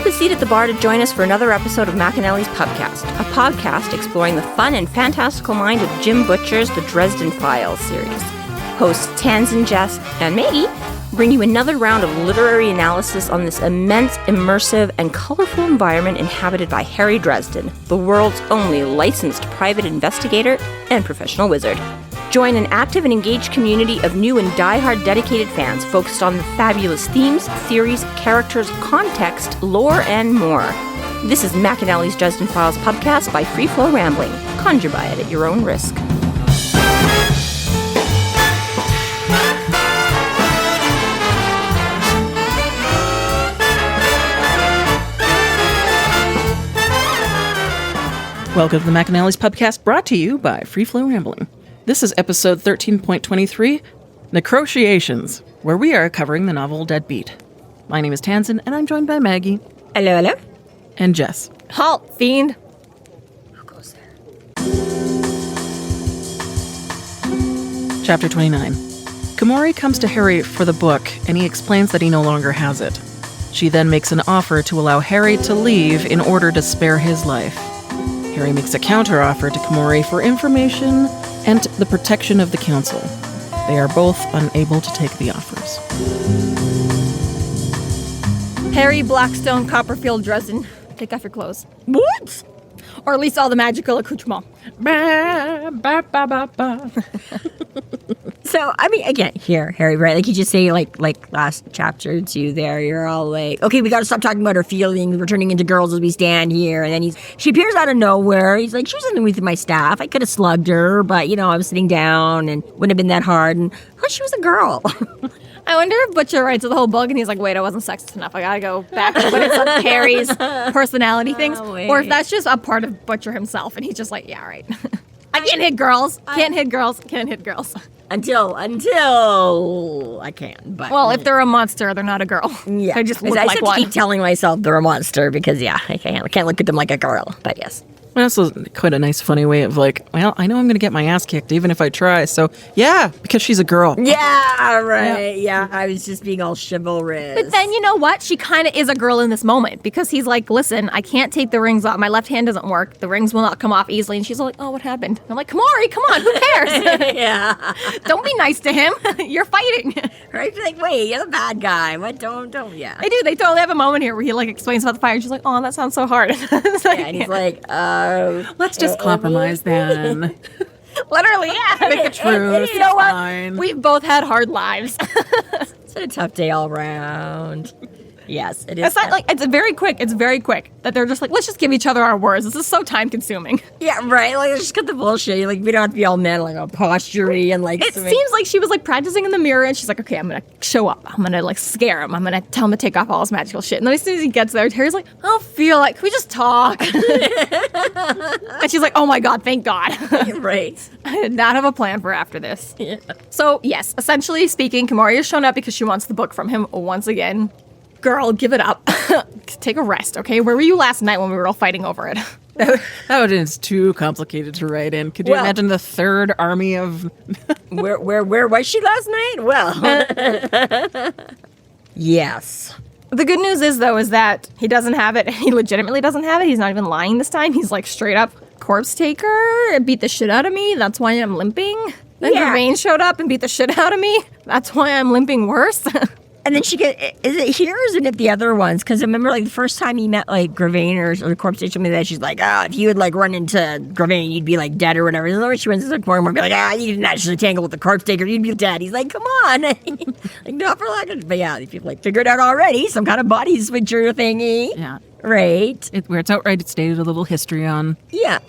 up a seat at the bar to join us for another episode of McAnallys Pubcast, a podcast exploring the fun and fantastical mind of Jim Butcher's The Dresden Files series. Hosts Tanzan, Jess, and Maggie bring you another round of literary analysis on this immense, immersive, and colorful environment inhabited by Harry Dresden, the world's only licensed private investigator and professional wizard. Join an active and engaged community of new and die-hard dedicated fans focused on the fabulous themes, theories, characters, context, lore, and more. This is McAnally's Dresden Files Pubcast by Free Flow Rambling. Conjure by it at your own risk. Welcome to the McAnallys Pubcast, brought to you by Free Flow Rambling. This is episode 13.23, Necrociations, where we are covering the novel Deadbeat. My name is Tanzan, and I'm joined by Maggie. Hello, hello. And Jess. Halt, fiend. Who goes there? Chapter 29. Kumori comes to Harry for the book, and he explains that he no longer has it. She then makes an offer to allow Harry to leave in order to spare his life. Harry makes a counteroffer to Kumori for information and the protection of the council. They are both unable to take the offers. Harry, Blackstone, Copperfield, Dresden. Take off your clothes. What? Or at least all the magical accoutrements. Ba, ba, ba, ba, ba. So, I mean, again, here, Harry, right? Like you just say, like last chapter or two there, you're all like, okay, we gotta stop talking about her feelings. We're turning into girls as we stand here. And then she appears out of nowhere. He's like, she was in the with my staff. I could have slugged her, but, you know, I was sitting down and wouldn't have been that hard. And, oh, she was a girl. I wonder if Butcher writes the whole book and he's like, wait, I wasn't sexist enough. I gotta go back to when it's on Harry's personality things. Or if that's just a part of Butcher himself and he's just like, yeah, right. I can't hit girls. Can't hit girls. Can't hit girls. Until I can. But Well, if they're a monster, they're not a girl. yeah, They just look I like just one. keep telling myself they're a monster because I can't look at them like a girl. But yes. That's quite a nice, funny way of like, well, I know I'm going to get my ass kicked even if I try. So, yeah, because she's a girl. Yeah, right. Yeah, I was just being all chivalrous. But then, you know what? She kind of is a girl in this moment because he's like, listen, I can't take the rings off. My left hand doesn't work. The rings will not come off easily. And she's like, oh, what happened? I'm like, Kumori, come on, who cares? Yeah. Don't be nice to him. You're fighting. Right? She's like, wait, you're the bad guy. What? Don't, yeah. They do. They totally have a moment here where he like explains about the fire. And she's like, oh, that sounds so hard. It's like, Yeah, and he's like, Let's just compromise then. literally, yeah. Pick a truce. You know what? Fine. We've both had hard lives. it's been a tough day all around. Yes, it is. It's not like it's very quick. It's very quick that they're just like, let's just give each other our words. This is so time consuming. Yeah, right. Like, just cut the bullshit. Like, we don't have to be all men, like, all postury and like. It seems like she was like practicing in the mirror and she's like, okay, I'm gonna show up. I'm gonna like scare him. I'm gonna tell him to take off all his magical shit. And then as soon as he gets there, Terry's like, I don't feel like, can we just talk? And she's like, oh my God, thank God. Right. I did not have a plan for after this. Yeah. So, yes, essentially speaking, Kumori has shown up because she wants the book from him once again. Girl, give it up. Take a rest, okay? Where were you last night when we were all fighting over it? That is too complicated to write in. Could you imagine the third army of... Where was she last night? Well, yes. The good news is, though, is that he doesn't have it. He legitimately doesn't have it. He's not even lying this time. He's like straight up corpse taker. It beat the shit out of me. That's why I'm limping. Then Gravane showed up and beat the shit out of me. That's why I'm limping worse. And then is it here or is it at the other ones? Because I remember, like, the first time he met, like, Gravane or the corpse station, something like that, she's like, if you would, like, run into Gravane, you'd be, like, dead or whatever. And then when she runs into the corner, be like, you didn't actually tangle with the corpse taker, you'd be dead. He's like, come on. Like, not for like, but yeah, these people, like, figured out already some kind of body switcher thingy. Yeah. Right. Where it's outright stated a little history on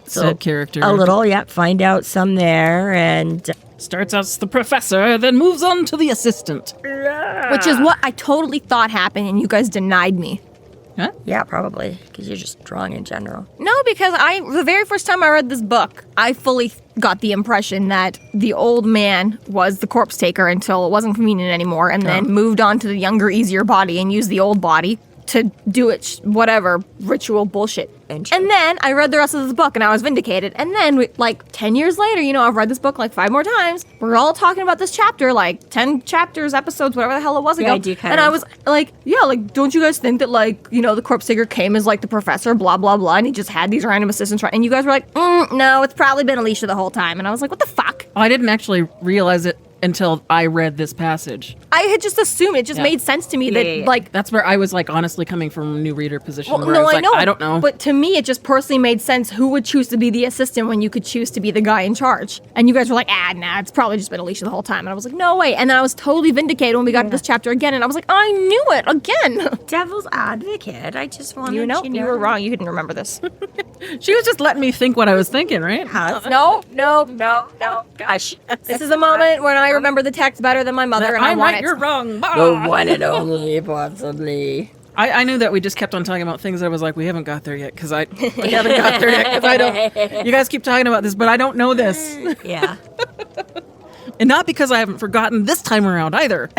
said character. A little, find out some there, and... Starts as the professor, then moves on to the assistant. Which is what I totally thought happened, and you guys denied me. Huh? Yeah, probably, because you're just drunk in general. No, because the very first time I read this book, I fully got the impression that the old man was the corpse taker until it wasn't convenient anymore, and then moved on to the younger, easier body and used the old body to do it, whatever, ritual bullshit. And then I read the rest of this book and I was vindicated. And then, like, 10 years later, I've read this book like 5 more times. We're all talking about this chapter, like 10 chapters, episodes, whatever the hell it was ago. Yeah, I do kind and of. I was like, yeah, like, don't you guys think that, like, the corpse taker came as, like, the professor, blah, blah, blah, and he just had these random assistants, right? And you guys were like, no, it's probably been Alicia the whole time. And I was like, what the fuck? I didn't actually realize it until I read this passage. I had just assumed it just made sense to me that like that's where I was like honestly coming from a new reader position. Well, where no, I was I like, know. I don't know. But to me, it just personally made sense who would choose to be the assistant when you could choose to be the guy in charge. And you guys were like, nah, it's probably just been Alicia the whole time. And I was like, no way. And then I was totally vindicated when we got to this chapter again. And I was like, I knew it again. Devil's advocate. I just wanted You were wrong. You didn't remember this. She was just letting me think what I was thinking, right? No. Gosh. This is a moment when I remember the text better than my mother, and I I'm want right, it. you're wrong. The one and only, possibly. I knew that we just kept on talking about things that I was like, we haven't got there yet, because we haven't got there yet, because I don't. You guys keep talking about this, but I don't know this. Yeah. And not because I haven't forgotten this time around either.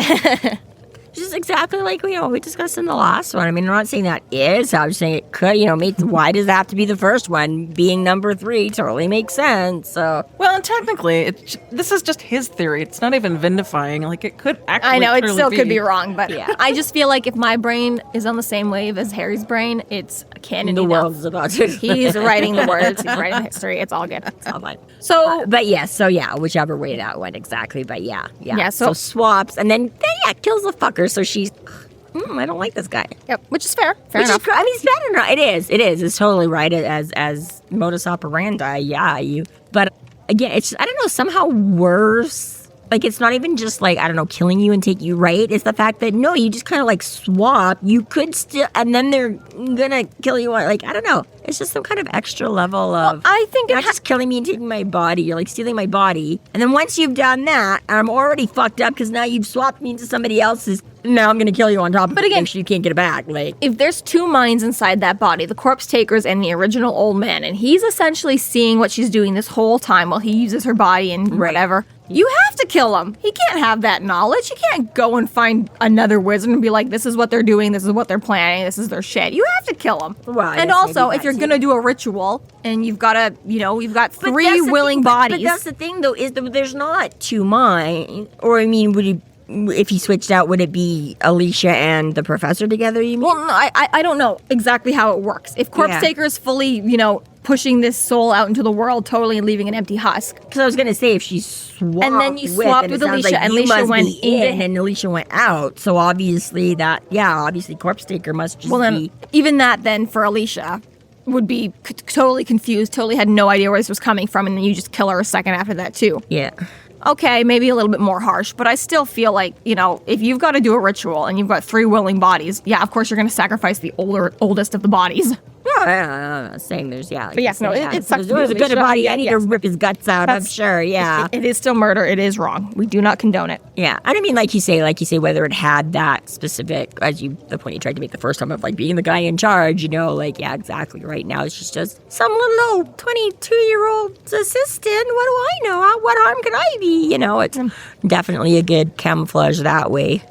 Just exactly like we discussed in the last one. I mean, I'm not saying that is. I'm just saying it could. Why does that have to be the first one? Being number 3 totally makes sense. So Well, and technically, this is just his theory. It's not even vindifying. Like it could actually. I know, it clearly still could be wrong, but Yeah. I just feel like if my brain is on the same wave as Harry's brain, it's canon the enough. world's about to. He's writing the words, he's writing the history, it's all good. It's all fine. So, But yes, whichever way that went exactly. But yeah. Yeah, So so- swaps, and then kills the fucker. So she's, I don't like this guy. yep, which is fair. Fair Which enough. is, I mean, it's bad enough. It is. It's totally right as modus operandi. Yeah, But again, it's I don't know, somehow worse. Like, it's not even just, like, I don't know, killing you and take you right. It's the fact that, no, you just kind of, like, swap. You could still, and then they're gonna kill you. Like, I don't know. It's just some kind of extra level of, I think not just killing me and taking my body. You're, like, stealing my body. And then once you've done that, I'm already fucked up because now you've swapped me into somebody else's. Now I'm gonna kill you on top of it. But again, make sure you can't get it back. Like, if there's 2 minds inside that body, the corpse takers and the original old man, and he's essentially seeing what she's doing this whole time while he uses her body and whatever, you have to kill him. He can't have that knowledge. You can't go and find another wizard and be like, this is what they're doing, this is what they're planning, this is their shit. You have to kill him. Well, I and guess also, maybe if you're that gonna do a ritual and you've got to, you've got But 3 that's the willing thing, bodies. But that's the thing, though, is that there's not 2 minds. Or, I mean, if he switched out, would it be Alicia and the professor together, you mean? Well, no, I don't know exactly how it works. If Corpse Taker is fully, pushing this soul out into the world totally and leaving an empty husk. Because I was going to say, if she swapped And then you swapped with Alicia, and Alicia went in. and Alicia went out. So obviously obviously Corpse Taker must just be... Even that then for Alicia would be totally confused, totally had no idea where this was coming from, and then you just kill her a second after that too. Yeah. Okay, maybe a little bit more harsh, but I still feel like, if you've got to do a ritual and you've got 3 willing bodies, yeah, of course you're going to sacrifice the oldest of the bodies. No, I'm not saying there's, But yes, no, it sucks. If there was a good body, I need to rip his guts out, I'm That's- sure, yeah. It is still murder. It is wrong. We do not condone it. Yeah, I don't mean like you say, whether it had that specific, the point you tried to make the first time of like being the guy in charge, yeah, exactly. Right now, it's just some little old 22-year-old assistant. What do I know? What harm can I be? It's definitely a good camouflage that way.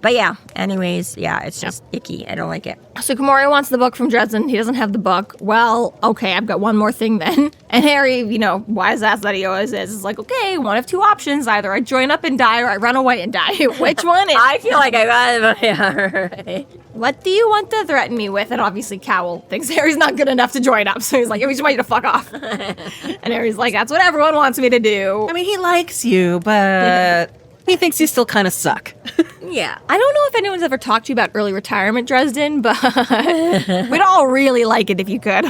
But yeah, anyways, it's just icky. I don't like it. So Kumori wants the book from Dresden. He doesn't have the book. Well, okay, I've got one more thing then. And Harry, wise ass that he always is like, okay, one of 2 options. Either I join up and die or I run away and die. Which one is I feel like I got it. What do you want to threaten me with? And obviously Cowell thinks Harry's not good enough to join up. So he's like, we just want you to fuck off. And Harry's like, that's what everyone wants me to do. I mean, he likes you, but he thinks you still kind of suck. Yeah. I don't know if anyone's ever talked to you about early retirement, Dresden, but we'd all really like it if you could.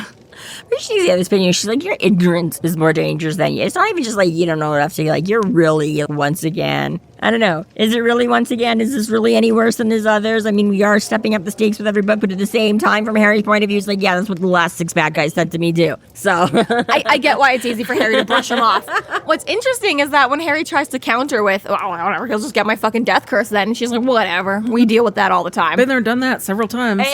She's the other spin. She's like, your ignorance is more dangerous than you. It's not even just like you don't know enough to like, you're really once again. I don't know. Is it really once again? Is this really any worse than his others? I mean, we are stepping up the stakes with everybody, but at the same time, from Harry's point of view, it's like, yeah, that's what the last 6 bad guys said to me too. So I get why it's easy for Harry to brush him off. What's interesting is that when Harry tries to counter with, oh, whatever, he'll just get my fucking death curse then. And she's like, whatever. We deal with that all the time. Been there, done that several times.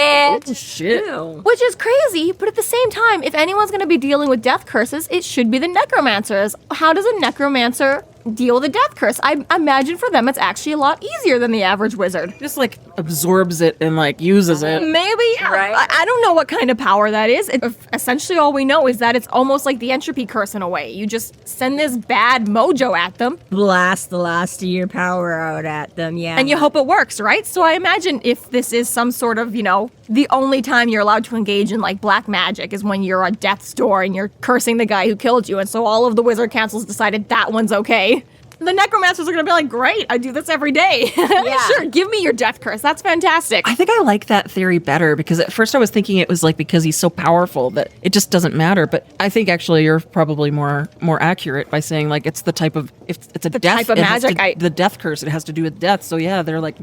shit. Which is crazy, but at the same time, if anyone's going to be dealing with death curses, it should be the necromancers. How does a necromancer deal with a death curse. I imagine for them it's actually a lot easier than the average wizard. Just like absorbs it and like uses it. Maybe, yeah. Right. I don't know what kind of power that is. Essentially, all we know is that it's almost like the entropy curse in a way. You just send this bad mojo at them. Blast the last of your power out at them, yeah. And you hope it works, right? So I imagine if this is some sort of, the only time you're allowed to engage in like black magic is when you're at death's door and you're cursing the guy who killed you. And so all of the wizard councils decided that one's okay. The necromancers are going to be like, great, I do this every day. Yeah. Sure, give me your death curse. That's fantastic. I think I like that theory better because at first I was thinking it was like because he's so powerful that it just doesn't matter. But I think actually you're probably more accurate by saying like it's the type of, if it's a death, type of magic. the death curse, it has to do with death. So yeah, they're like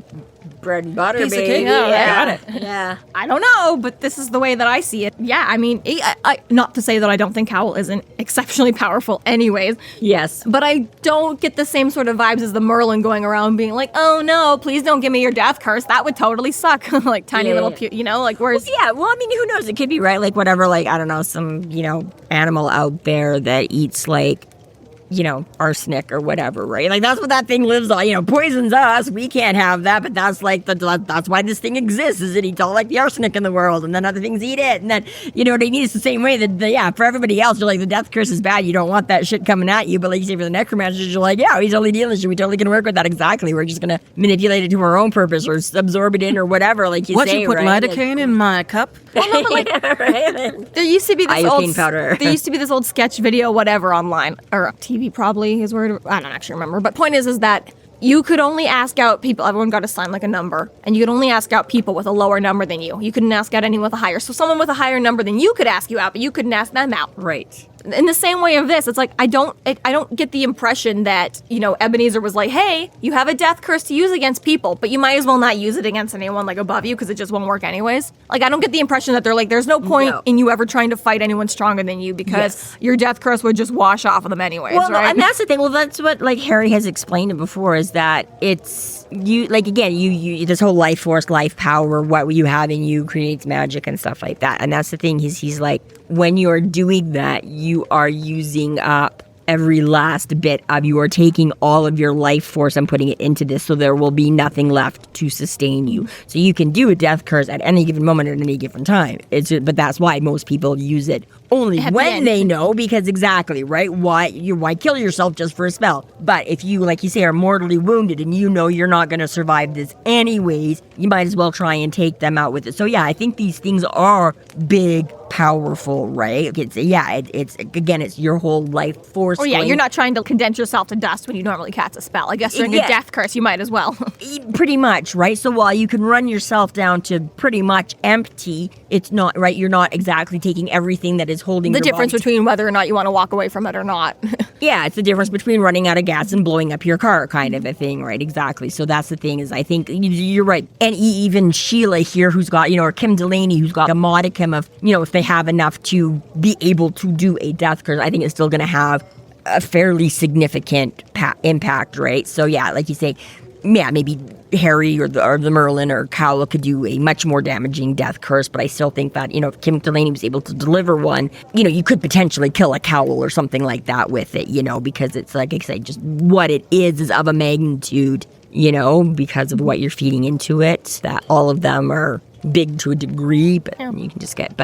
bread and butter, piece of baby. cake. Yeah, Got it. Yeah. I don't know, but this is the way that I see it. Yeah, I mean, I not to say that I don't think Howl isn't exceptionally powerful anyways, Yes. but I don't get the same sort of vibes as the Merlin going around being like, oh no, please don't give me your death curse. That would totally suck. Like tiny Yeah. little, like where's... Yeah, well, I mean, who knows? It could be, right? Like, whatever, like, I don't know, some, animal out there that eats, like, arsenic or whatever, right? Like, that's what that thing lives on, poisons us. We can't have that, but that's, like, that's why this thing exists, is it eats all, like, the arsenic in the world, and then other things eat it, and then, what I mean? It's the same way that, for everybody else, you're like, the death curse is bad, you don't want that shit coming at you, but like you say, for the necromancers, you're like, yeah, he's only dealing with shit, we totally can work with that, exactly. We're just gonna manipulate it to our own purpose, or absorb it in, or whatever, like you what, say, you put right? lidocaine in my cup? Well, no, but like, Right? there used to be this Iocane powder. There used to be this old sketch video, whatever, online or TV probably is where I don't actually remember. But point is that you could only ask out people. Everyone got to sign like a number, and you could only ask out people with a lower number than you. You couldn't ask out anyone with a higher. So someone with a higher number than you could ask you out, but you couldn't ask them out. Right. In the same way of this, it's like I don't get the impression that Ebenezer was like, hey, you have a death curse to use against people, but you might as well not use it against anyone like above you because it just won't work anyways. Like I don't get the impression that they're like, there's no point in you ever trying to fight anyone stronger than you because your death curse would just wash off of them anyways. Well, right? and that's the thing. Well, that's what like Harry has explained it before, is that it's you like again you this whole life force, life power, what you have in you creates magic and stuff like that. And that's the thing. He's like, when you're doing that, you are using up every last bit of you are taking all of your life force and putting it into this, so there will be nothing left to sustain you. So you can do a death curse at any given moment at any given time. But that's why most people use it only when they know, because exactly, right? Why kill yourself just for a spell? But if you, like you say, are mortally wounded and you're not going to survive this anyways, you might as well try and take them out with it. So yeah, I think these things are big, powerful, right? It's it's your whole life force. Oh yeah, you're not trying to condense yourself to dust when you normally cast a spell. I guess during a death curse, you might as well. Pretty much, right? So while you can run yourself down to pretty much empty, it's not, right? You're not exactly taking everything that is holding the your difference body between whether or not you want to walk away from it or not. Yeah, it's the difference between running out of gas and blowing up your car kind of a thing, right? Exactly. So that's the thing, is I think you're right. And even Sheila here, who's got, or Kim Delaney, who's got a modicum of, if they have enough to be able to do a death curse, I think it's still going to have a fairly significant impact, right? So yeah, like you say, yeah, maybe Harry or the Merlin or Cowell could do a much more damaging death curse, but I still think that, if Kim Delaney was able to deliver one, you could potentially kill a Cowell or something like that with it, because it's, like I say, just what it is of a magnitude, because of what you're feeding into it, that all of them are big to a degree, but you can just get,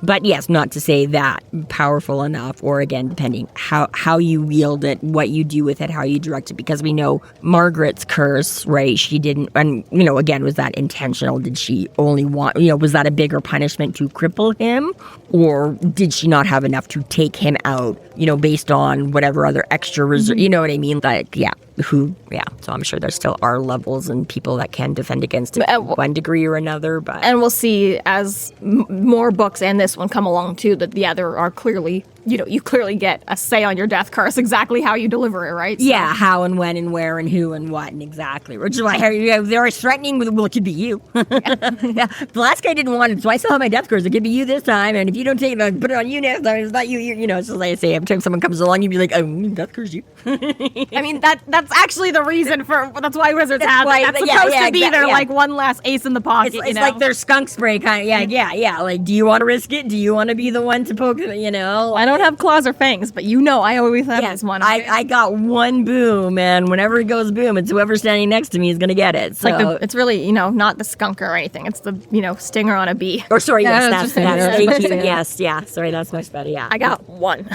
but yes, not to say that powerful enough, or again, depending how you wield it, what you do with it, how you direct it, because we know Margaret's curse, right? She didn't, and again, was that intentional? Did she only want, was that a bigger punishment to cripple him, or did she not have enough to take him out, based on whatever other extra reserve, you know what I mean? Like, so I'm sure there still are levels and people that can defend against it to one degree or another, but. And we'll see as more books and this one come along too, that there are clearly, you clearly get a say on your death curse, exactly how you deliver it, right? So. Yeah, how and when and where and who and what and exactly. Which is why they're threatening with, well, it could be you. Yeah, the last guy didn't want it, so I still have my death curse. It could be you this time, and if you don't take it, put it on you next time. It's not you. So like I say, every time someone comes along, you'd be like, oh, death curse you. I mean, that's actually the reason that's why wizards have it. That's supposed to be their like one last ace in the pocket. It's like their skunk spray kind of. Yeah. Like, do you want to risk it? Do you want to be the one to poke it? I don't don't have claws or fangs, but I always have this one. I got one boom, and whenever it goes boom, it's whoever's standing next to me is going to get it. So. Like it's really, not the skunk or anything. It's the, stinger on a bee. Or sorry, yes, that's thank you. better. Yes, yeah. Sorry, that's much better. Yeah. I got one.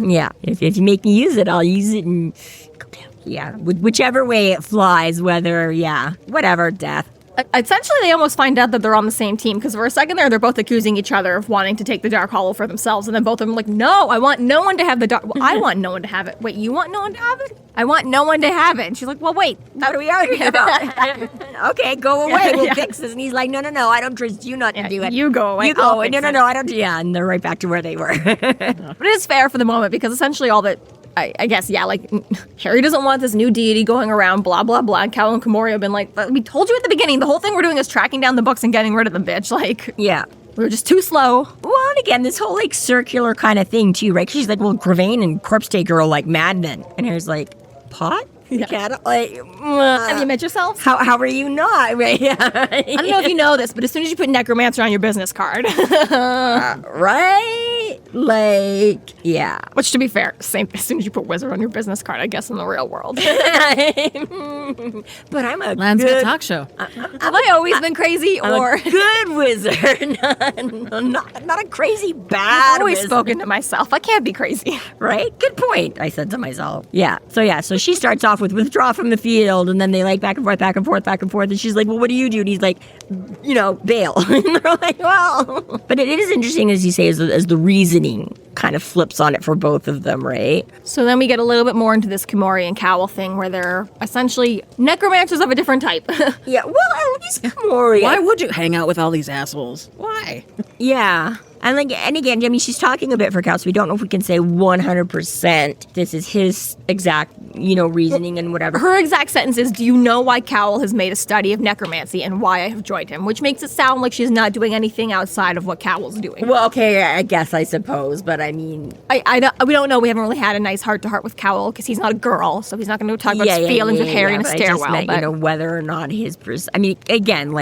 Yeah. If you make me use it, I'll use it and go down. Yeah. Whichever way it flies, whether, whatever, death. Essentially, they almost find out that they're on the same team because for a second there, they're both accusing each other of wanting to take the Dark Hollow for themselves, and then both of them are like, no, I want no one to have the Dark. Well, I want no one to have it. Wait, you want no one to have it? I want no one to have it. And she's like, well, wait, what are we arguing about? Okay, go away. We'll fix this. And he's like, no, I don't trust you not to do it. You go away. You go away. No, I don't. Yeah, and they're right back to where they were. But it is fair for the moment because essentially all that. I guess, Harry doesn't want this new deity going around, blah, blah, blah. And Cal and Kumori have been like, we told you at the beginning, the whole thing we're doing is tracking down the books and getting rid of the bitch. Yeah. We were just too slow. Well, and again, this whole, circular kind of thing, too, right? 'Cause she's like, well, Gravane and Corpse Taker are, madmen. And Harry's like, pot? Yeah. Have you met yourself? How are you not? Right? I don't know if you know this, but as soon as you put Necromancer on your business card. Right? Yeah. Which, to be fair, same as soon as you put Wizard on your business card, I guess, in the real world. But I'm a Landscape good talk show. Have I always been crazy, or a good wizard, not a crazy bad I've always wizard. spoken to myself? I can't be crazy. Right? Good point, I said to myself. Yeah. So she starts off with withdraw from the field, and then they back and forth, and she's like, well, what do you do? And he's like, bail. And they're like, well. But it is interesting, as you say, as the reasoning kind of flips on it for both of them, right? So then we get a little bit more into this Kumori and Cowell thing where they're essentially necromancers of a different type. Yeah, well, at least Kumori. Why would you hang out with all these assholes? Why? Yeah. And again, I mean, she's talking a bit for Cal, so we don't know if we can say 100% this is his exact, reasoning and whatever. Her exact sentence is, do you know why Cowell has made a study of necromancy and why I have joined him? Which makes it sound like she's not doing anything outside of what Cowell's doing. Well, okay, I guess, I suppose, but I mean... we don't know. We haven't really had a nice heart-to-heart with Cowell because he's not a girl, so he's not going to talk about his feelings with Harry in a stairwell. I just meant, whether or not his... I mean, again,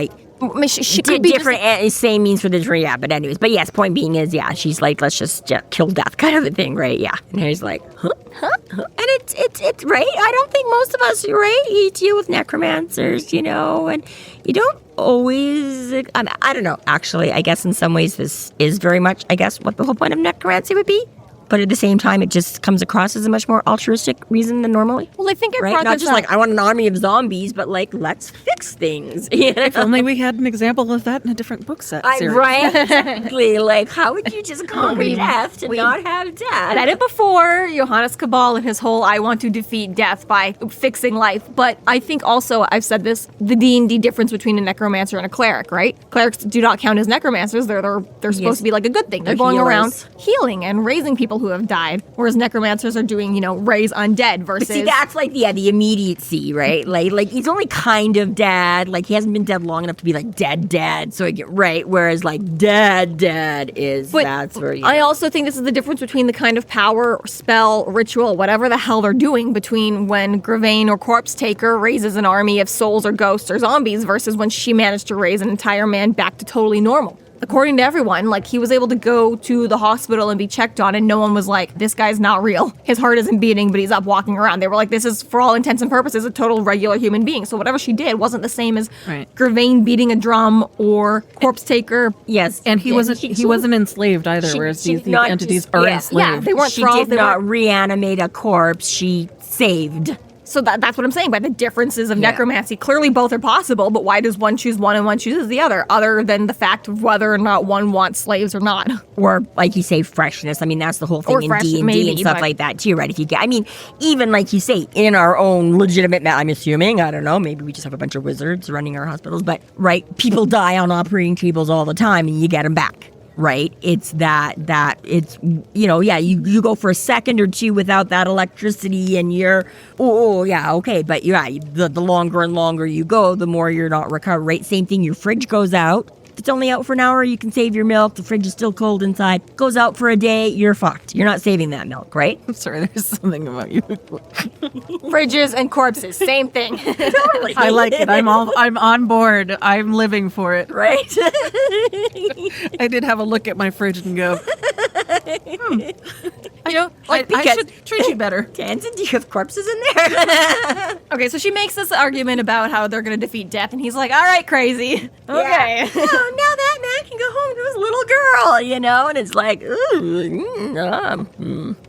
she could be different, same means for the different, but anyways. But yes, point being is, she's like, let's just kill death kind of a thing, right? Yeah. And Harry's like, huh? And it's right? I don't think most of us, right? You deal with necromancers, and you don't always, I don't know. Actually, I guess in some ways this is very much, I guess, what the whole point of necromancy would be. But at the same time, it just comes across as a much more altruistic reason than normally. Well, I think it right? Not just I want an army of zombies, but let's fix things. If only we had an example of that in a different book set series. Right? Exactly. How would you just conquer death to not have death? Said it before, Johannes Cabal and his whole I want to defeat death by fixing life. But I think also, I've said this, the D&D difference between a necromancer and a cleric, right? Clerics do not count as necromancers. They're supposed to be like a good thing. They're going around healing and raising people who have died, whereas necromancers are doing, raise undead versus... But see, that's the immediacy, right? Like he's only kind of dead. He hasn't been dead long enough to be dead. So I get right. Whereas dead is, but that's where you... I also think this is the difference between the kind of power, spell, ritual, whatever the hell they're doing between when Gravane or Corpse Taker raises an army of souls or ghosts or zombies versus when she managed to raise an entire man back to totally normal. According to everyone, he was able to go to the hospital and be checked on, and no one was like, this guy's not real. His heart isn't beating, but he's up walking around. They were like, this is, for all intents and purposes, a total regular human being. So whatever she did wasn't the same as Gravane beating a drum or Corpse Taker. Yes. And he wasn't enslaved either, whereas these entities are enslaved. Yeah, they weren't She thralls. did not reanimate a corpse. She saved. So that's what I'm saying by the differences of necromancy. Clearly both are possible, but why does one choose one and one chooses the other than the fact of whether or not one wants slaves or not? Or, like you say, freshness. I mean, that's the whole thing in D&D and stuff like that, too, right? Even like you say, in our own legitimate, I'm assuming, I don't know, maybe we just have a bunch of wizards running our hospitals, but, right, people die on operating tables all the time, and you get them back. Right? It's it's, you go for a second or two without that electricity and you're, okay. But the longer and longer you go, the more you're not recovered, right? Same thing, your fridge goes out. If it's only out for an hour, you can save your milk. The fridge is still cold inside. Goes out for a day, you're fucked. You're not saving that milk, right? I'm sorry, there's something about you. Fridges and corpses, same thing. Totally. I like it. I'm on board. I'm living for it. Right? I did have a look at my fridge and go, You know, I should treat you better. Tamsin, do you have corpses in there? Okay, so she makes this argument about how they're going to defeat death, and he's like, all right, crazy. Okay. Yeah. Oh, now that man can go home to his little girl, you know? And it's like,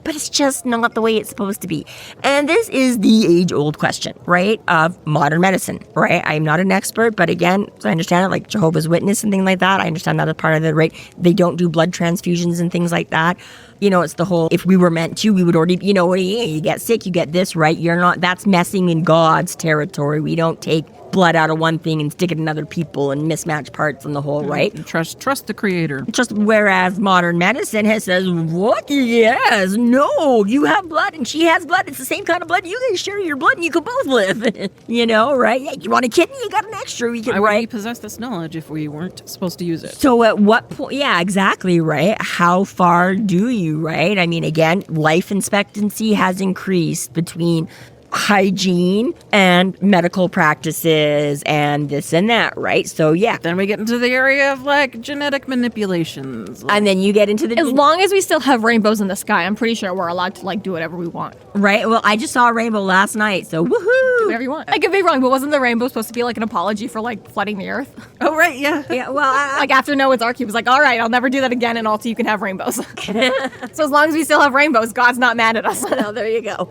but it's just not the way it's supposed to be. And this is the age-old question, right, of modern medicine, right? I'm not an expert, but again, so I understand it, like Jehovah's Witness and things like that. I understand that as part of it, right? They don't do blood transfusions and things like that. You know, it's the whole, if we were meant to, we would already, you know, you get sick, you get this, right? You're not, that's messing in God's territory. We don't take blood out of one thing and stick it in other people and mismatch parts and the whole, right? Trust the creator. Just whereas modern medicine says, what? Yes, no, you have blood and she has blood. It's the same kind of blood. You can share your blood and you can both live. You know, right? Yeah, you want a kidney? You got an extra. We can, I would right? possess this knowledge if we weren't supposed to use it. So at what point? Yeah, exactly, right? How far do you, right? I mean, again, life expectancy has increased between hygiene and medical practices and this and that, right? So yeah. Then we get into the area of like genetic manipulations. And then you get into the... As long as we still have rainbows in the sky, I'm pretty sure we're allowed to like do whatever we want. Right? Well, I just saw a rainbow last night, so woohoo! Do whatever you want. I could be wrong, but wasn't the rainbow supposed to be like an apology for like flooding the earth? Oh, right, yeah. Yeah, well, Like after Noah's Ark, he was like, all right, I'll never do that again, and also you can have rainbows. So as long as we still have rainbows, God's not mad at us. well, there you go.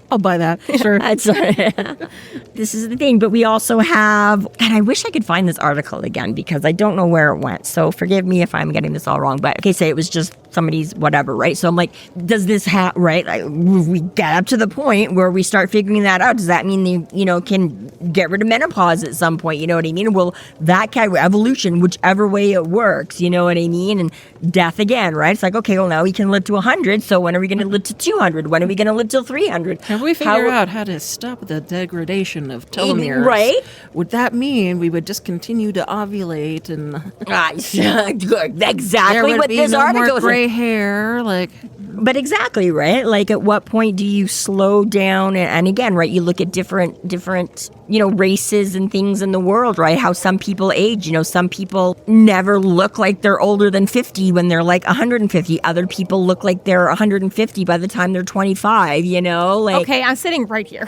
I'll buy that. Sure. That's this is the thing, but we also have, and I wish I could find this article again because I don't know where it went. So forgive me if I'm getting this all wrong. But okay, say it was just somebody's whatever, right? So I'm like, does this right? Like, we get up to the point where we start figuring that out. Does that mean they, you know, can get rid of menopause at some point? You know what I mean? Well, that kind of evolution, whichever way it works, you know what I mean? And death again, right? It's like, okay, well now we can live to 100. So when are we going to live to 200? When are we going to live till 300? Have we figured out how to stop the degradation of telomeres? Right? Would that mean we would just continue to ovulate and exactly there would what be this no article more gray hair? Like, but exactly, right? Like at what point do you slow down? And again, right, you look at different, you know, races and things in the world, right? How some people age, you know, some people never look like they're older than 50 when they're like 150. Other people look like they're 150 by the time they're 25, you know? Like, Okay, I'm sitting right here.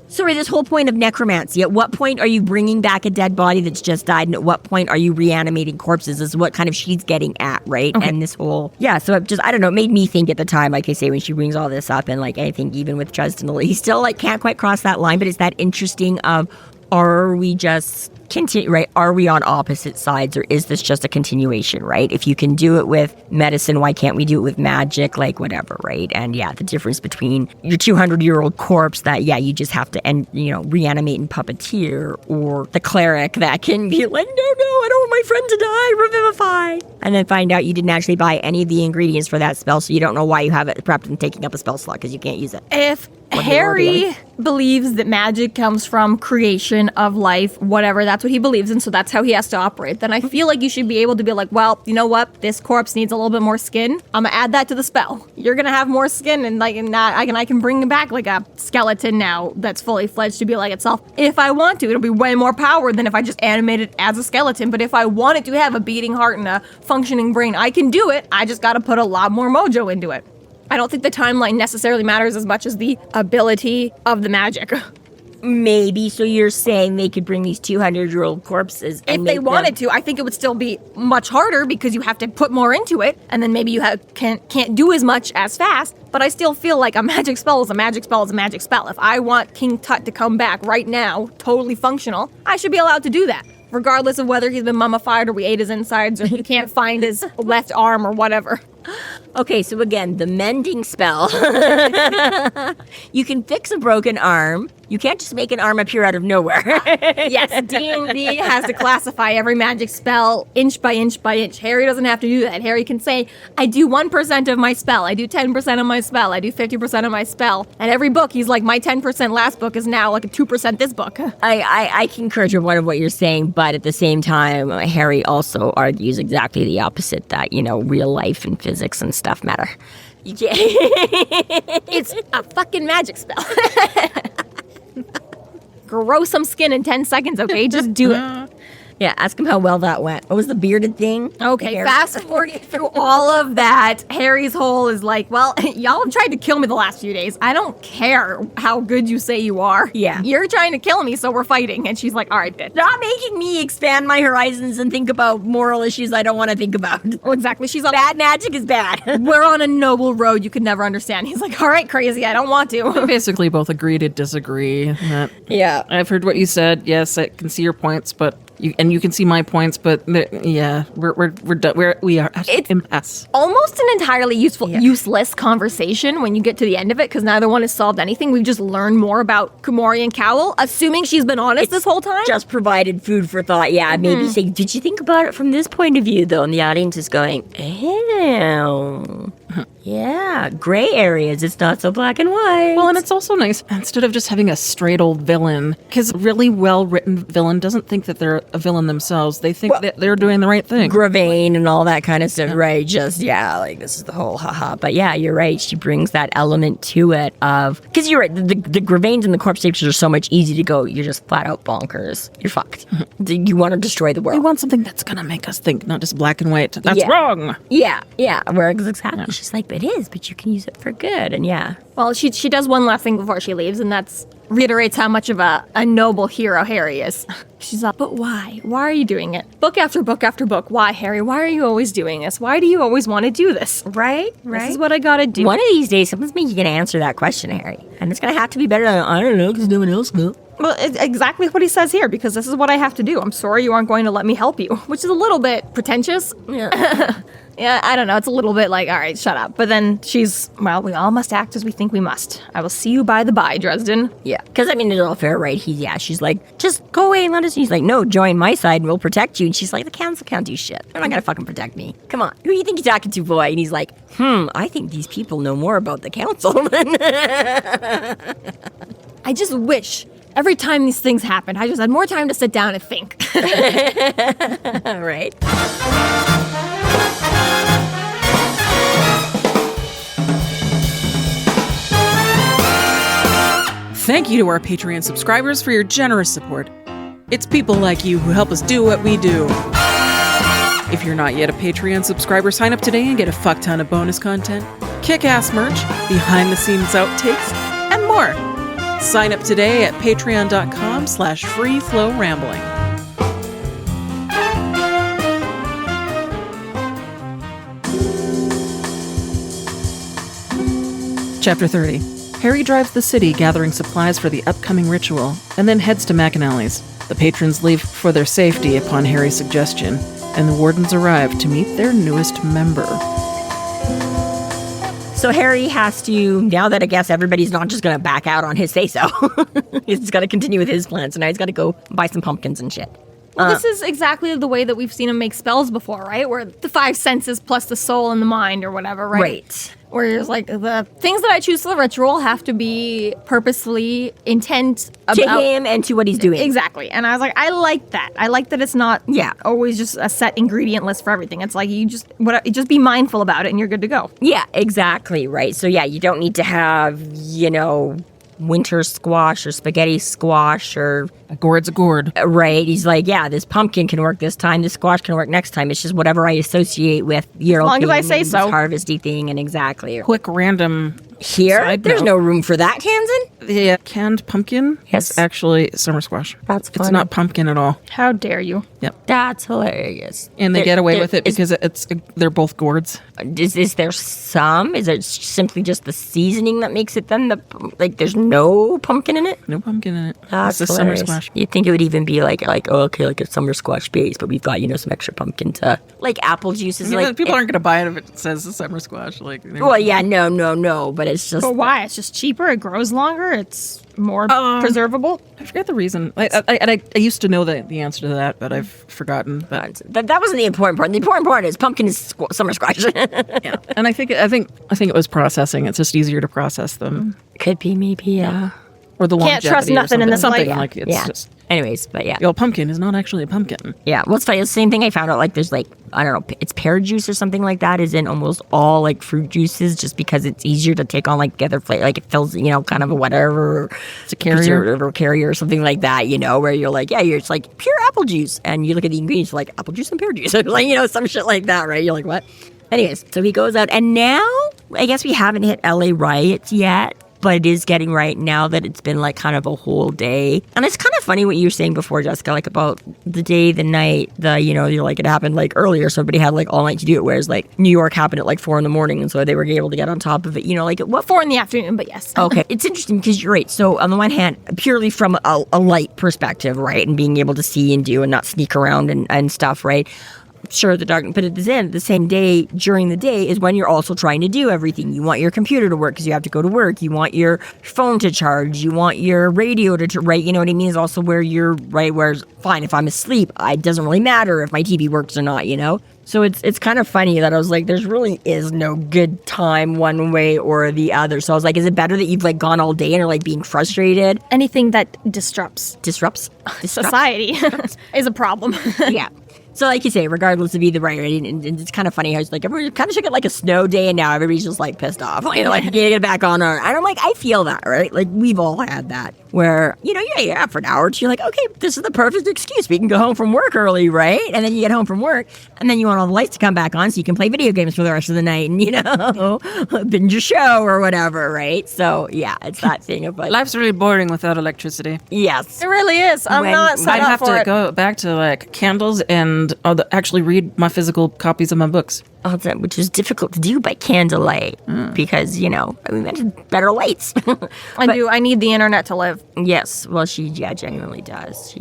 sorry, this whole point of necromancy, at what point are you bringing back a dead body that's just died? And at what point are you reanimating corpses is what kind of she's getting at, right? Okay. And this whole, yeah, so it just, I don't know, it made me think at the time, like I say, when she brings all this up and like, I think even with Dresden, he still like can't quite cross that line, but it's that interesting of, are we just continue, right? Are we on opposite sides, or is this just a continuation, right? If you can do it with medicine, why can't we do it with magic? Like whatever, right? And yeah, the difference between your 200-year-old corpse that, yeah, you just have to, and you know, reanimate and puppeteer, or the cleric that can be like, no, I don't want my friend to die, revivify. And then find out you didn't actually buy any of the ingredients for that spell, so you don't know why you have it prepped and taking up a spell slot because you can't use it. If Harry believes that magic comes from creation of life, whatever, that's what he believes in, so that's how he has to operate, then I feel like you should be able to be like, well, you know what? This corpse needs a little bit more skin. I'm gonna add that to the spell. You're gonna have more skin, and like, and I can bring back like a skeleton now that's fully fledged to be like itself. If I want to, it'll be way more power than if I just animate it as a skeleton. But if I want it to have a beating heart and a functioning brain, I can do it. I just gotta put a lot more mojo into it. I don't think the timeline necessarily matters as much as the ability of the magic. Maybe, so you're saying they could bring these 200-year-old corpses and if they make wanted them... to, I think it would still be much harder because you have to put more into it, and then maybe you can't do as much as fast, but I still feel like a magic spell is a magic spell is a magic spell. If I want King Tut to come back right now, totally functional, I should be allowed to do that, regardless of whether he's been mummified or we ate his insides or he can't find his left arm or whatever. Okay, so again, the mending spell. You can fix a broken arm. You can't just make an arm appear out of nowhere. Yes, D&D has to classify every magic spell inch by inch by inch. Harry doesn't have to do that. Harry can say, I do 1% of my spell. I do 10% of my spell. I do 50% of my spell. And every book, he's like, my 10% last book is now like a 2% this book. I concur with one of what you're saying, but at the same time, Harry also argues exactly the opposite, that, you know, real life and physics and stuff matter. You can't. It's a fucking magic spell. Grow some skin in 10 seconds, okay? Just do it. Yeah, ask him how well that went. What was the bearded thing? Okay, Hair. fast forwarding through all of that, Harry's whole is like, well, y'all have tried to kill me the last few days. I don't care how good you say you are. Yeah. You're trying to kill me, so we're fighting. And she's like, all right, bitch. Not making me expand my horizons and think about moral issues I don't want to think about. Oh, exactly. She's on Bad magic is bad. we're on a noble road you could never understand. He's like, all right, crazy, I don't want to. Basically, both agree to disagree. Yeah. I've heard what you said. Yes, I can see your points, but you can see my points. But yeah, we are at an impasse. Almost an entirely useless conversation when you get to the end of it, because neither one has solved anything. We've just learned more about Kumori and Cowell, assuming she's been honest this whole time. Just provided food for thought. Yeah, maybe say, did you think about it from this point of view, though? And the audience is going, ew. Yeah, gray areas. It's not so black and white. Well, and it's also nice, instead of just having a straight old villain, because a really well-written villain doesn't think that they're a villain themselves. They think that they're doing the right thing. Gravane and all that kind of stuff, right? Just, like, this is the whole haha. But yeah, you're right. She brings that element to it of, because you're right, the Gravanes and the corpse tapers are so much easy to go, you're just flat out bonkers. You're fucked. You want to destroy the world. We want something that's going to make us think, not just black and white. That's wrong. Yeah. Whereas exactly, she's like, it is, but you can use it for good. And yeah. Well, she does one last thing before she leaves, and that's reiterates how much of a noble hero Harry is. She's like, but why? Why are you doing it? Book after book after book. Why, Harry? Why are you always doing this? Why do you always want to do this? Right? This is what I gotta do. One of these days, someone's making you gonna answer that question, Harry. And it's gonna have to be better than, I don't know, because no one else will. Well, it's exactly what he says here, because this is what I have to do. I'm sorry you aren't going to let me help you, which is a little bit pretentious. Yeah. Yeah, I don't know. It's a little bit like, all right, shut up. But then she's, well, we all must act as we think we must. I will see you by the by, Dresden. Yeah. Because, I mean, it's all fair, right? She's like, just go away and let us. He's like, no, join my side and we'll protect you. And she's like, the council can't do shit. They're not going to fucking protect me. Come on. Who do you think you're talking to, boy? And he's like, I think these people know more about the council than... I just wish every time these things happened, I just had more time to sit down and think. All right. Thank you to our Patreon subscribers for your generous support. It's people like you who help us do what we do. If you're not yet a Patreon subscriber, sign up today and get a fuck ton of bonus content, kick-ass merch, behind-the-scenes outtakes, and more. Sign up today at patreon.com/freeflowrambling. Chapter 30. Harry drives the city gathering supplies for the upcoming ritual, and then heads to McAnallys. The patrons leave for their safety upon Harry's suggestion, and the Wardens arrive to meet their newest member. So Harry has to, now that I guess everybody's not just going to back out on his say-so, he's got to continue with his plan, so now he's got to go buy some pumpkins and shit. Well, this is exactly the way that we've seen him make spells before, right? Where the 5 senses plus the soul and the mind or whatever, right? Right. Where it's like, the things that I choose for the ritual have to be purposefully intent about... To him and to what he's doing. Exactly. And I was like, I like that. I like that it's not always just a set ingredient list for everything. It's like, you just be mindful about it and you're good to go. Yeah, exactly, right. So yeah, you don't need to have, winter squash or spaghetti squash or... A gourd's a gourd. Right. He's like, yeah, this pumpkin can work this time, this squash can work next time. It's just whatever I associate with European... As long as I say so. ...harvesty thing and exactly. Quick random... Here? There's no room for that, Kansan? The canned pumpkin is actually summer squash. That's funny. It's not pumpkin at all. How dare you? Yep. That's hilarious. And they get away with it because they're both gourds. Is there some? Is it simply just the seasoning that makes it then? There's no pumpkin in it? No pumpkin in it. That's it's a summer squash. You'd think it would even be like a summer squash base, but we've got, some extra pumpkin to, like apple juices. People aren't going to buy it if it says a summer squash. Well, yeah, no, but it's just... But why? It's just cheaper, it grows longer, it's more preservable? I forget the reason. I used to know the answer to that, but I've forgotten. But that wasn't the important part. The important part is pumpkin is summer squash. Yeah, and I think it was processing. It's just easier to process them. Could be, maybe, yeah. Or the Can't longevity trust or nothing in this something life. like it's Yeah. just... Anyways, but yeah. Yo, pumpkin is not actually a pumpkin. Yeah, well, it's funny. The same thing I found out, like, there's, like, I don't know, it's pear juice or something like that is in almost all, like, fruit juices just because it's easier to take on, like, the other flavor. Like, it fills, you know, kind of a whatever. It's a carrier. Or carrier or something like that, you know, where you're like, yeah, it's like pure apple juice. And you look at the ingredients, like, apple juice and pear juice. Like, you know, some shit like that, right? You're like, what? Anyways, so he goes out. And now, I guess we haven't hit LA riots yet. But it is getting right now that it's been like kind of a whole day. And it's kind of funny what you were saying before, Jessica, like about the day, the night, you know, you're like, it happened like earlier. So everybody had like all night to do it. Whereas like New York happened at like 4 a.m. And so they were able to get on top of it, you know, like what? 4 p.m, but yes. Okay. It's interesting because you're right. So on the one hand, purely from a light perspective, right? And being able to see and do and not sneak around and stuff, right? Sure, the dark, but at the same day, during the day is when you're also trying to do everything. You want your computer to work because you have to go to work. You want your phone to charge. You want your radio to right? You know what I mean? Is also where you're right. Whereas, fine, if I'm asleep, it doesn't really matter if my TV works or not. You know. So it's kind of funny that I was like, there's really is no good time one way or the other. So I was like, is it better that you've like gone all day and are like being frustrated? Anything that disrupts society is a problem. Yeah. So like you say, regardless of either way, and it's kind of funny how it's like everybody kind of should get like a snow day and now everybody's just like pissed off. You know, like you can't get back on our... And I'm like, I feel that, right? Like we've all had that where, you know, yeah, for an hour or two, you're like, okay, this is the perfect excuse. We can go home from work early, right? And then you get home from work and then you want all the lights to come back on so you can play video games for the rest of the night and, you know, binge a show or whatever, right? So yeah, it's that thing of like... Life's really boring without electricity. Yes. It really is. I'm not set I'd up have for to it. go back to like candles and actually read my physical copies of my books. Which is difficult to do by candlelight because, you know, I mean, that's better lights. I need the internet to live. Yes. Well, she genuinely does.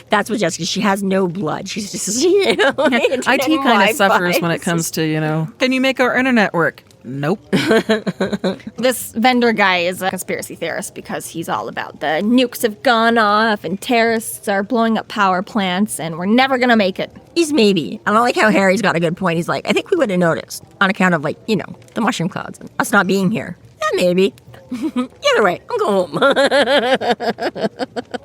That's what Jessica, she has no blood. She's just, you know. IT kind of suffers when it comes to, you know, can you make our internet work? Nope. This vendor guy is a conspiracy theorist because he's all about the nukes have gone off and terrorists are blowing up power plants and we're never going to make it. He's maybe. I don't like how Harry's got a good point. He's like, I think we would have noticed on account of like, you know, the mushroom clouds and us not being here. Yeah, maybe. Either way, I'm going home.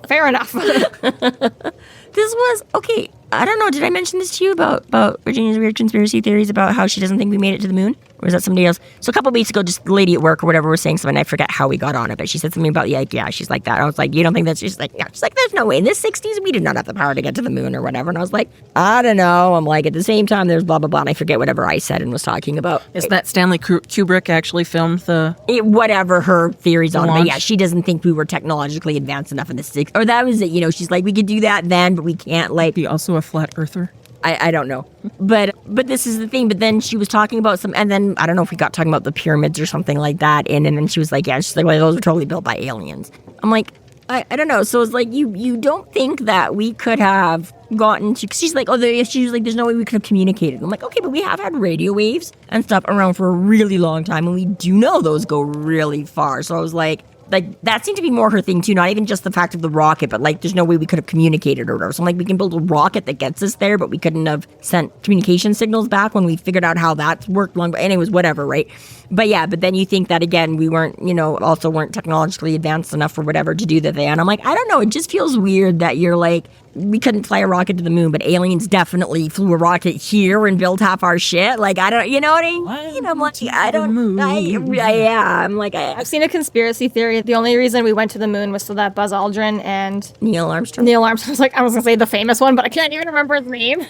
Fair enough. This was, okay, I don't know, did I mention this to you about Virginia's weird conspiracy theories about how she doesn't think we made it to the moon? Or is that somebody else? So a couple of weeks ago, just the lady at work or whatever was saying something, I forget how we got on it, but she said something about, yeah, she's like that. I was like, you don't think that's, she's like, yeah. She's like, there's no way. In the 60s, we did not have the power to get to the moon or whatever. And I was like, I don't know. I'm like, at the same time, there's blah, blah, blah. And I forget whatever I said and was talking about. Is that Stanley Kubrick actually filmed the... whatever her theories on it. But yeah, launch? she doesn't think we were technologically advanced enough in the 60s. Or that was it, you know, she's like, we could do that then, but we can't, like... Be also a flat earther? I don't know. But this is the thing. But then she was talking about and then I don't know if we got talking about the pyramids or something like that. And then she was like, yeah, she's like, well, those were totally built by aliens. I'm like, I don't know. So it's like, you don't think that we could have gotten to, cause she's like, she was like, there's no way we could have communicated. I'm like, okay, but we have had radio waves and stuff around for a really long time. And we do know those go really far. So I was like, that seemed to be more her thing too, not even just the fact of the rocket, but like there's no way we could have communicated or whatever. So I'm like, we can build a rocket that gets us there, but we couldn't have sent communication signals back when we figured out how that worked long. But anyways, whatever, right? But yeah, but then you think that again, we weren't, you know, also weren't technologically advanced enough or whatever to do that thing. And I'm like, I don't know, it just feels weird that you're like, we couldn't fly a rocket to the moon, but aliens definitely flew a rocket here and built half our shit. Like, I don't, you know what I mean? You know, I'm like, I don't, I'm like, I've seen a conspiracy theory. The only reason we went to the moon was so that Buzz Aldrin and Neil Armstrong I was gonna say the famous one, but I can't even remember his name. So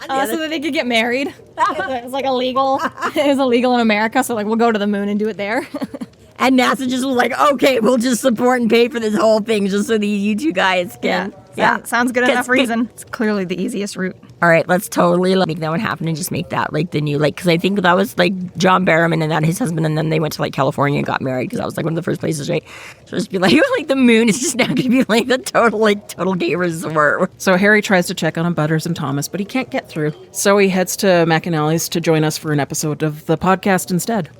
that they could get married. It was like illegal. It was illegal in America, so like we'll go to the moon and do it there. And NASA just was like, okay, we'll just support and pay for this whole thing just so these you two guys can. Yeah. Sounds good enough reason. It's clearly the easiest route. All right, let's totally make that one happen and just make that like the new, like, because I think that was like John Barrowman and that his husband, and then they went to like California and got married because that was like one of the first places, right? So just be like the moon is just now going to be like the total gay resort. So Harry tries to check on Butters and Thomas, but he can't get through. So he heads to McAnallys to join us for an episode of the podcast instead.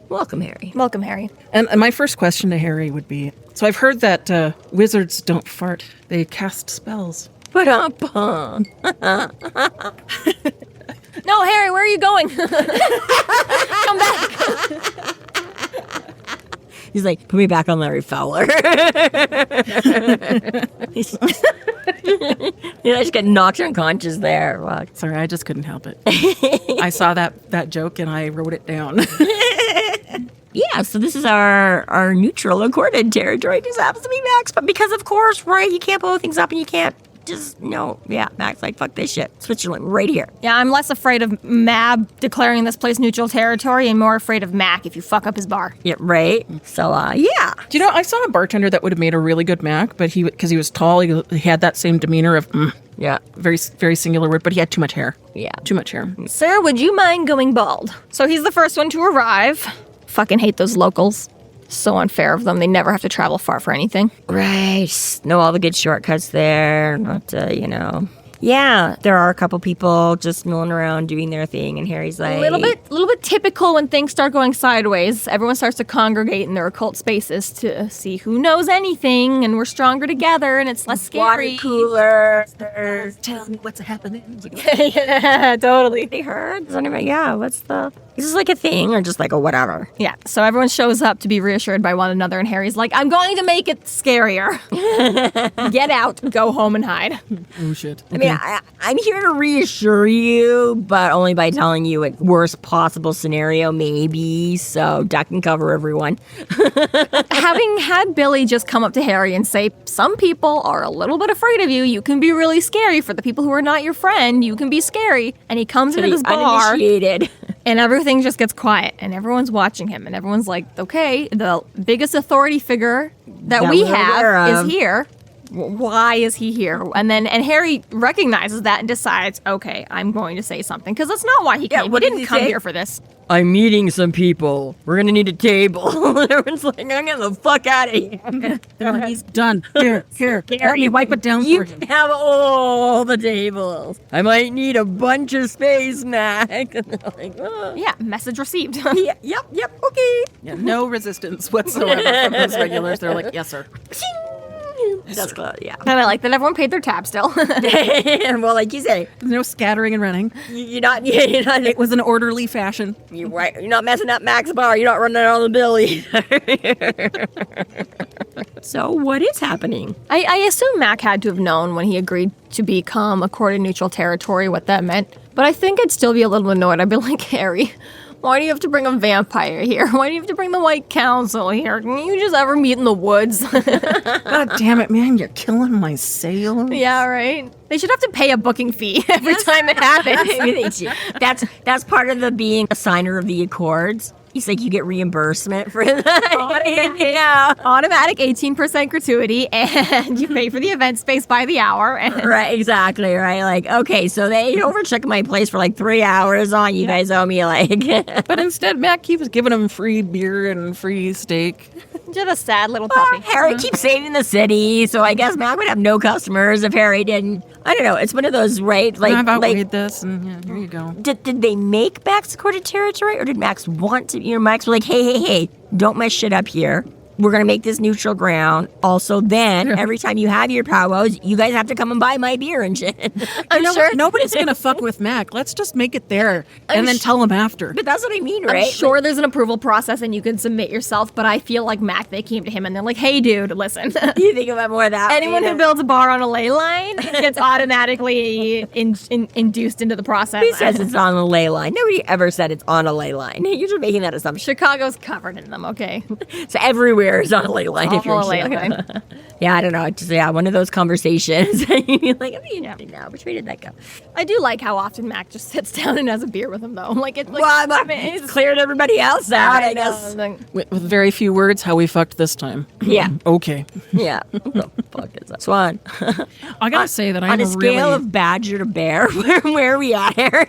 Welcome, Harry. Welcome, Harry. And my first question to Harry would be, so I've heard that wizards don't fart. They cast spells. No, Harry, where are you going? Come back. He's like, put me back on Larry Fowler. I just get knocked unconscious there. Wow. Sorry, I just couldn't help it. I saw that joke and I wrote it down. Yeah, so this is our neutral accorded territory. Just happens to be Max. But because, of course, right, you can't blow things up and you can't just, no. Yeah, Max, like, fuck this shit. Switzerland, right here. Yeah, I'm less afraid of Mab declaring this place neutral territory and more afraid of Mac if you fuck up his bar. Yeah, right? So, yeah. Do you know, I saw a bartender that would have made a really good Mac, but because he was tall, he had that same demeanor of, Yeah. very, very singular word, but he had too much hair. Yeah. Too much hair. Sir, would you mind going bald? So he's the first one to arrive. Fucking hate those locals. So unfair of them. They never have to travel far for anything. Right. Know all the good shortcuts there. Not, Yeah, there are a couple people just milling around doing their thing, and Harry's like... A little bit typical when things start going sideways. Everyone starts to congregate in their occult spaces to see who knows anything, and we're stronger together, and it's less scary. Water cooler. Tell me what's happening. Yeah, totally. They heard? Is anybody, yeah, what's the... Is this like a thing or just like a whatever? Yeah, so everyone shows up to be reassured by one another, and Harry's like, I'm going to make it scarier. Get out, go home and hide. Oh, shit. I mean, I'm here to reassure you, but only by telling you a worst possible scenario, maybe. So duck and cover, everyone. Having had Billy just come up to Harry and say, some people are a little bit afraid of you. You can be really scary. For the people who are not your friend, you can be scary. And he comes into this bar, uninitiated. and everything just gets quiet, and everyone's watching him, and everyone's like, okay, the biggest authority figure that we have is here. Why is he here? And Harry recognizes that and decides, okay, I'm going to say something. Because that's not why he came. He didn't come here for this. I'm meeting some people. We're going to need a table. Everyone's like, I'm getting the fuck out of here. He's done. Here. Let me wipe it down You for him. have all the tables. I might need a bunch of space, Mac. And they're like, oh. Yeah, message received. Yeah, yep, okay. Yeah, no resistance whatsoever from those regulars. They're like, yes, sir. That's close, yeah. And I like that everyone paid their tab still. Well, like you say, There's no scattering and running. you're not. It was an orderly fashion. You're right. You're not messing up Mac's bar. You're not running on the bill either. So what is happening? I assume Mac had to have known when he agreed to become accorded neutral territory what that meant. But I think I'd still be a little annoyed. I'd be like, Harry, why do you have to bring a vampire here? Why do you have to bring the White Council here? Can you just ever meet in the woods? God damn it, man. You're killing my sales. Yeah, right? They should have to pay a booking fee every time it happens. That's part of the being a signer of the Accords. He's like, you get reimbursement for that. Yeah. Automatic 18% gratuity, and you pay for the event space by the hour. And Right, exactly, right? Like, okay, so they overtook my place for like 3 hours on. You guys owe me like... But instead, Mac keeps giving him free beer and free steak. just a sad little puppy. Harry keeps saving the city, so I guess Mac would have no customers if Harry didn't. I don't know. It's one of those, right? Like, I've outweighed this, and yeah, here you go. Did they make Max accorded territory, or did Max want to? Max were like, hey, don't mess shit up here. We're going to make this neutral ground. Also, then, every time you have your powwows, you guys have to come and buy my beer and shit. I'm sure Nobody's going to fuck with Mac. Let's just make it there and then tell him after. But that's what I mean, right? I'm sure there's an approval process and you can submit yourself, but I feel like Mac, they came to him and they're like, hey, dude, listen. You think about more of that. Anyone who builds a bar on a ley line gets automatically induced into the process. Who says it's on a ley line? Nobody ever said it's on a ley line. You're just making that assumption. Chicago's covered in them, okay? So everywhere is on a ley line. If you're All in ley Chicago. line. Yeah, I don't know. Just, one of those conversations. You're like, now, which way did that go? I do like how often Mac just sits down and has a beer with him, though. Like, it's like, Well, it's cleared everybody else out, I guess. With very few words, how we fucked this time. Yeah. Okay. Yeah. What the fuck is that? Swan. I gotta say that I'm on a scale of badger to bear, where are we at, Harry?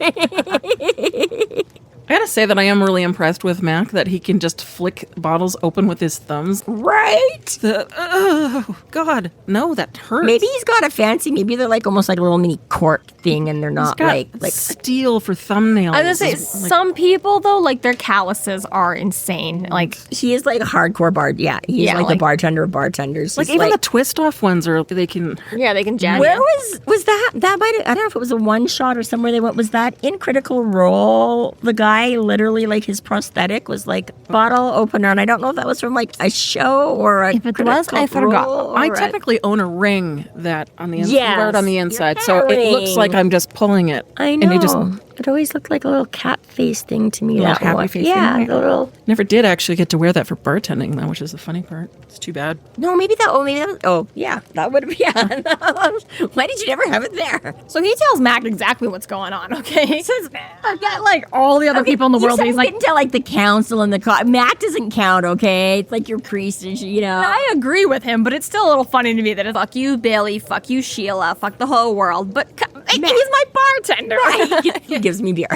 I gotta say that I am really impressed with Mac, that he can just flick bottles open with his thumbs. Right? Oh, God. No, that hurts. Maybe he's got a fancy, maybe they're like almost like a little mini cork thing and they're not like steel for thumbnails. I was gonna say, some people, though, like, their calluses are insane. Like, he is like a hardcore bar. Yeah, he's like the bartender of bartenders. Like, even the twist off ones are, they can... Yeah, they can jam. Where was that? That might have, I don't know if it was a one shot or somewhere they went. Was that in Critical Role, the guy guy literally, like, his prosthetic was like bottle opener, and I don't know if that was from like a show or a. If it was, I forgot. I technically own a ring that on the Yes, on the inside, your so it ring. looks like I'm just pulling it. I know. And it just it always looked like a little cat face thing to me. Little That happy one. face Yeah, thing? the little. never did actually get to wear that for bartending though, which is the funny part. It's too bad. No, maybe that. Oh, maybe that was. Oh, yeah, that would. Yeah. Why did you never have it there? So he tells Mac exactly what's going on, okay? He says, I've got like all the other people in the world. And he's like, getting to like the council and the Mac doesn't count, okay? It's like your priest and you know. I agree with him, but it's still a little funny to me that it's fuck you, Bailey, fuck you, Sheila, fuck the whole world. But he's my bartender. He gives me beer.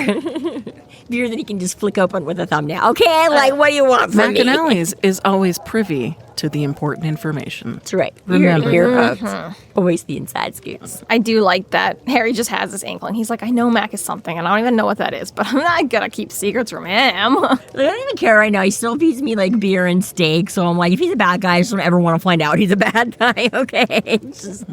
Beer that he can just flick open with a thumbnail. Okay, like, what do you want from me? McAnallys is always privy to the important information. That's right. Remember. You're always the inside scoops. I do like that Harry just has this inkling. He's like, I know Mac is something, and I don't even know what that is, but I'm not gonna keep secrets from him. I don't even care right now. He still feeds me like beer and steak, so I'm like, if he's a bad guy, I just don't ever want to find out he's a bad guy. Okay, it's just.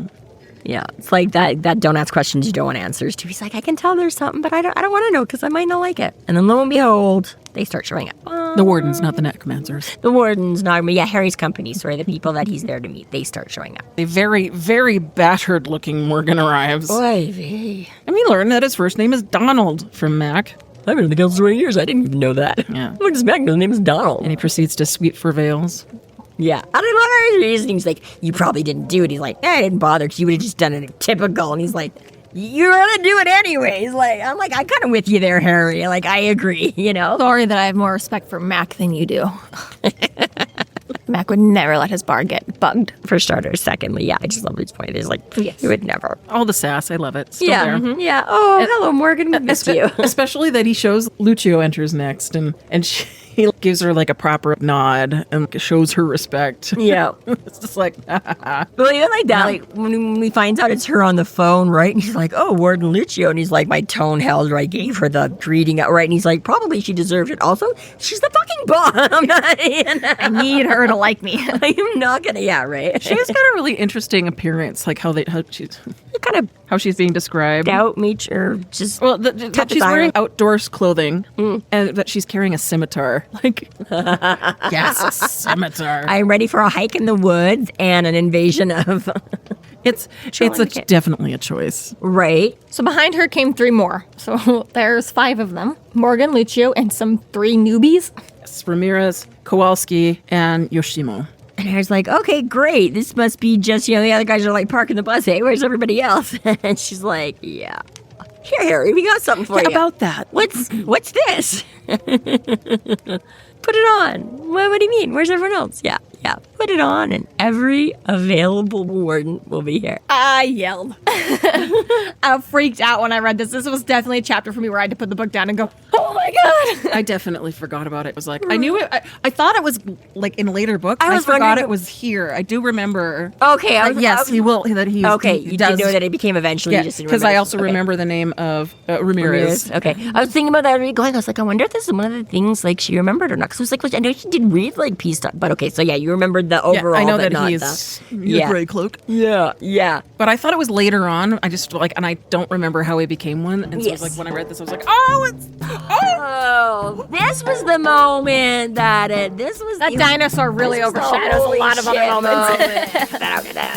Yeah, it's like that don't ask questions you don't want answers to. He's like, I can tell there's something, but I don't want to know because I might not like it. And then lo and behold, they start showing up. The Wardens, not the Necromancers. The Wardens, not me. Yeah, Harry's company, sorry, the people that he's there to meet, they start showing up. A very, very battered-looking Morgan arrives. Oy vey. And we learn that his first name is Donald from Mac. I've been in the council 20 years. I didn't even know that. Yeah. What does Mac know? His name is Donald. And he proceeds to sweep for veils. Yeah. And I love Harry's reasoning. He's like, you probably didn't do it. He's like, I didn't bother because you would have just done it typical. And he's like, you're going to do it anyways. Like, I'm like, I'm kind of with you there, Harry. Like, I agree, you know? Sorry that I have more respect for Mac than you do. Mac would never let his bar get bugged. For starters. Secondly, yeah, I just love his point. He's like, he would never. All the sass, I love it. Still Yeah. there. Mm-hmm. Yeah. Oh, hello, Morgan. We missed you. Especially that he shows Lucio enters next, and he gives her like a proper nod and shows her respect. Yeah. It's just like, Well, even like that, like when he finds out it's her on the phone, right? And he's like, oh, Warden Lucio. And he's like, my tone held, right? Gave her the greeting, right? And he's like, probably she deserved it. Also, she's the fucking boss. I need her to like me. I am not gonna, yeah, right? she's got a really interesting appearance, like how she's kind of how she's being described. doubt me, or just Well, that she's wearing outdoors clothing and that she's carrying a scimitar. Like, yes, a scimitar. I'm ready for a hike in the woods and an invasion of. It's definitely a choice. Right. So behind her came 3 more. So there's 5 of them. Morgan, Lucio, and some 3 newbies. It's Ramirez, Kowalski, and Yoshimo. And Harry's like, okay, great. This must be just, the other guys are like parking the bus. Hey, where's everybody else? And she's like, yeah. Here, Harry, we got something for you. About that. What's this? Put it on. What do you mean? Where's everyone else? Yeah. Put it on, and every available warden will be here. I yelled. I freaked out when I read this. This was definitely a chapter for me where I had to put the book down and go, oh my God. I definitely forgot about it. It was like, I knew it. I thought it was like in later books. I I forgot wondering- it was here. I do remember. Okay. Yes, he will. That he. Okay, he you does. did know that it became eventually. Yeah, You just didn't because remember I it. also Okay. remember the name of Ramirez. Okay. I was thinking about that going. I was like, I wonder if this is one of the things like she remembered or not. Because it was like, I know she did read like peace stuff, but okay. So yeah, you remembered the overall. I know but that not he's the gray cloak. Yeah. But I thought it was later on. I just like, and I don't remember how he became one. And so it was like when I read this, I was like, Oh, this was the moment that That dinosaur really overshadows a lot of other moments.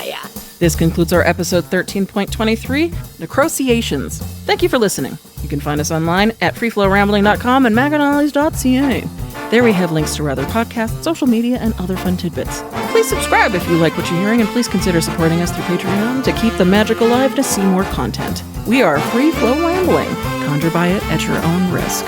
Yeah. This concludes our episode 13.23, Necrociations. Thank you for listening. You can find us online at freeflowrambling.com and McAnallys.ca. There we have links to our other podcasts, social media, and other fun tidbits. Please subscribe if you like what you're hearing, and please consider supporting us through Patreon to keep the magic alive to see more content. We are Free Flow Rambling. Conjure by it at your own risk.